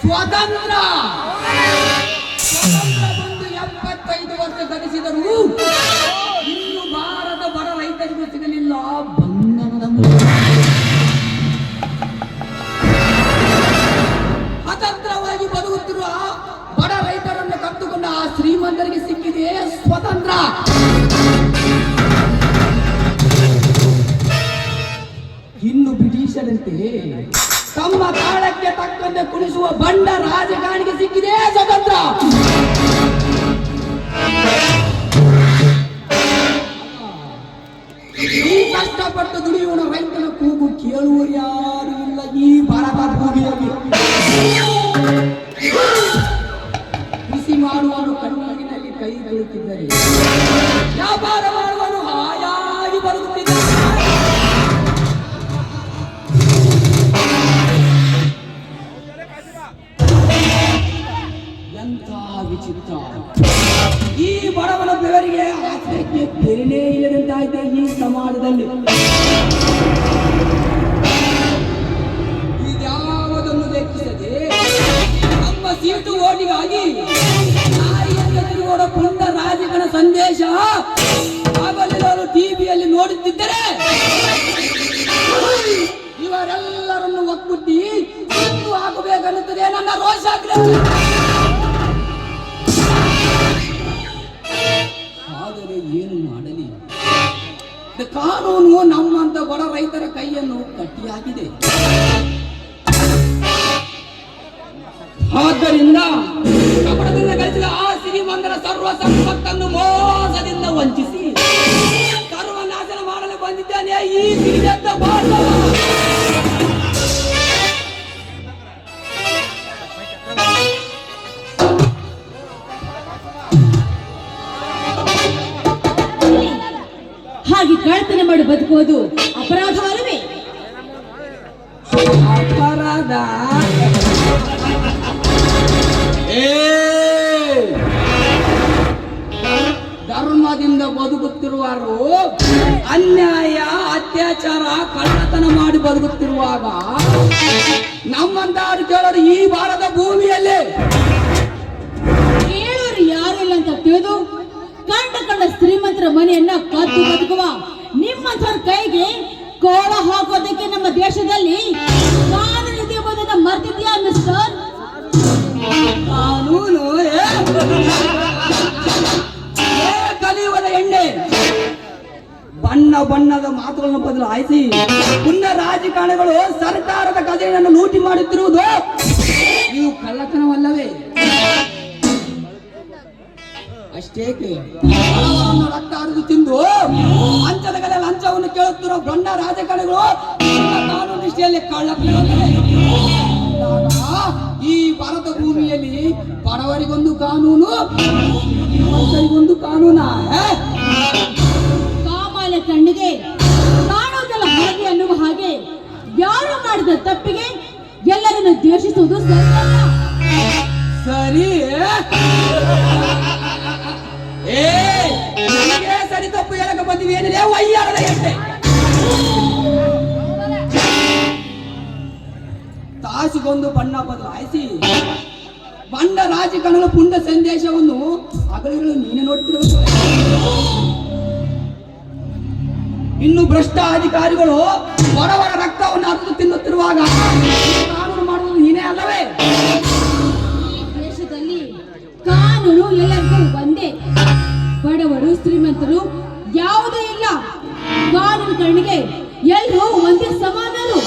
ಸ್ವಾತಂತ್ರ್ಯ ಬಂದು 75 ವರ್ಷ ಗಳಿಸಿದರೂ ಇನ್ನು ಭಾರತ ಬಡ ರೈತರಿಗೂ ಸಿಗಲಿಲ್ಲ ಬಂಧನದ ಸ್ವತಂತ್ರವಾಗಿ ಬದುಕುತ್ತಿರುವ ಬಡ ರೈತರನ್ನು ಕಟ್ಟುಕೊಂಡ ಆ ಶ್ರೀಮಂತರಿಗೆ ಸಿಕ್ಕಿದೆ ಸ್ವತಂತ್ರ. ಇನ್ನು ಬ್ರಿಟಿಷರಂತೆ ತಮ್ಮ ತಾಳಕ್ಕೆ ತಕ್ಕಂತೆ ಕುಣಿಸುವ ಬಂಡ ರಾಜಕಾರಣಿಗೆ ಸಿಕ್ಕಿದೆ ಸ್ವತಂತ್ರ. ಈ ಕಷ್ಟಪಟ್ಟು ದುಡಿಯುವ ರೈತನ ಕೂಗು ಕೇಳುವರು ಯಾರು ಇಲ್ಲ ಈ ಭಾರತ ಭೂಮಿಯಲ್ಲಿ. ಕೃಷಿ ಮಾಡುವವರು ಕಣ್ಣೀರಿನಲ್ಲಿ ಕೈ ತೊಳುತ್ತಿದ್ದರೆ, ವ್ಯಾಪಾರ ಮಾಡುವವರು ಹಾಯಾಗಿ ಬರುತ್ತಿದ್ದಾರೆ. ಎಂಥ ವಿಚಿತ್ರ! ಈ ಬಡವನ ಬೆವರಿಗೆ ಆಶ್ರಯಕ್ಕೆ ಬೆಲೆನೇ ಇಲ್ಲದಂತಾಯ್ತೆ ಈ ಸಮಾಜದಲ್ಲಿ. ಇದ್ಯಾವುದನ್ನು ಲೆಕ್ಕಿಸದೆ ನಮ್ಮ ಸೀಟು ಓಟಿಗಾಗಿ ತಿರುಗೋಡ ಪುಂಡ ರಾಜಕನ ಸಂದೇಶ ಆಗಲಿಲ್ಲರು ಟಿವಿಯಲ್ಲಿ ನೋಡುತ್ತಿದ್ದರೆ ಇವರೆಲ್ಲರನ್ನು ಒಕ್ಕುಟ್ಟಿ ಹಾಕಬೇಕನ್ನುತ್ತದೆ ನನ್ನ ರೋಷಾಗ್ರಹ. ಆದರೆ ಏನು ಮಾಡಲಿ, ಕಾನೂನು ನಮ್ಮಂತ ಬಡ ರೈತರ ಕೈಯನ್ನು ಕಟ್ಟಿಯಾಗಿದೆ. ಆದ್ದರಿಂದ ಕಪಟದಿಂದ ಗಳಿಸಿದ ಆ ಶ್ರೀಮಂತರ ಸರ್ವ ಸಂಪತ್ತನ್ನು ಮೋಸದಿಂದ ವಂಚಿಸಿ ಸರ್ವನಾಶನ ಮಾಡಲು ಬಂದಿದ್ದೇನೆ ಈ ಸಿರಿದಂತ ಭಾರತ. ಹಾಗೆ ಕಳ್ತನ ಮಾಡಿ ಬದುಕುವುದು ಅಪರಾಧವಲ್ಲವೇ? ಅಪರಾಧ ಧರ್ಮದಿಂದ ಬದುಕುತ್ತಿರುವರು ಅನ್ಯಾಯ ಅತ್ಯಾಚಾರ ಕಳ್ಳತನ ಮಾಡಿ ಬದುಕುತ್ತಿರುವಾಗ ನಮ್ಮಂತವರು ಕೇಳೋರು ಈ ಭಾರತ ಭೂಮಿಯಲ್ಲಿ ಕೇಳೋರು ಯಾರು ಇಲ್ಲ ಅಂತ ತಿಳಿದು ಕಂಡ ಶ್ರೀಮಂತರ ಮನೆಯನ್ನ ಕದ್ದು ಬದುಕುವ ನಿಮ್ಮಂತರ ಕೈಗೆ ಕೋಳ ಹಾಕೋದಕ್ಕೆ ನಮ್ಮ ದೇಶದಲ್ಲಿ ಕಾನೂನು ಇದೆ ಎಂಬುದನ್ನು ಮರ್ತಿದ್ಯಾ ಮಿಸ್ಟರ್? ಕಾನೂನು ಕಲಿಯುವುದ ಎಣ್ಣೆ ಬಣ್ಣ ಬಣ್ಣದ ಮಾತುಗಳನ್ನು ಬದಲಾಯಿಸಿ ಪುಣ್ಯ ರಾಜಕಾರಣಿಗಳು ಸರ್ಕಾರದ ಖಜಾನೆಯನ್ನು ಲೂಟಿ ಮಾಡುತ್ತಿರುವುದು ನೀವು ಕಳ್ಳತನವಲ್ಲವೇ? ಅಷ್ಟೇಕೆ ರಕ್ತ ಹರಿದು ತಿಂದು ಲಂಚದ ಕಲೆ ಲಂಚವನ್ನು ಕೇಳುತ್ತಿರುವ ಬಣ್ಣ ರಾಜಕಾರಣಿಗಳು ಕಾನೂನು ದೃಷ್ಟಿಯಲ್ಲಿ ಕಳ್ಳತನವಲ್ಲವೇ? ಈ ಭಾರತ ಭೂಮಿಯಲ್ಲಿ ಬಡವರಿಗೊಂದು ಕಾನೂನು, ಶ್ರೀಮಂತರಿಗೊಂದು ಕಾನೂನಾ? ಕಾಮಾಲೆ ಕಣ್ಣಿಗೆ ಕಾಣುವುದೆಲ್ಲ ಹಾಗೆ ಅನ್ನುವ ಹಾಗೆ ಯಾರು ಮಾಡಿದ ತಪ್ಪಿಗೆ ಎಲ್ಲರನ್ನು ದ್ವೇಷಿಸುವುದು ಸರಿಯಲ್ಲ. ಸರಿ ಸರಿ ತಪ್ಪು ಹೇಳಕ್ಕೆ ಬಂದಿವಿ ಏನಿದೆ ವಯ್ಯಾರದ ಎಷ್ಟೇ ತಾಸಿಗೊಂದು ಬಣ್ಣ ಬದಲಾಯಿಸಿ ಬಂಡ ರಾಜಕಾರಣ ಪುಂಡ ಸಂದೇಶವನ್ನು ಅಗಲಿಗಳು ನೀನೆ ನೋಡ್ತಿರಬೇಕು. ಇನ್ನು ಭ್ರಷ್ಟ ಅಧಿಕಾರಿಗಳು ಬಡವರ ರಕ್ತವನ್ನು ಹರಿದು ತಿನ್ನುತ್ತಿರುವಾಗ ಕಾನೂನು ಮಾಡುವುದು ನೀನೇ ಅಲ್ಲವೇ? ದೇಶದಲ್ಲಿ ಕಾನೂನು ಎಲ್ಲರಿಗೂ ಒಂದೇ. ಬಡವರು ಶ್ರೀಮಂತರು ಯಾವುದೂ ಇಲ್ಲ. ಕಾನೂನು ಕಣ್ಣಿಗೆ ಎಲ್ಲರೂ ಒಂದೇ ಸಮಾನರು.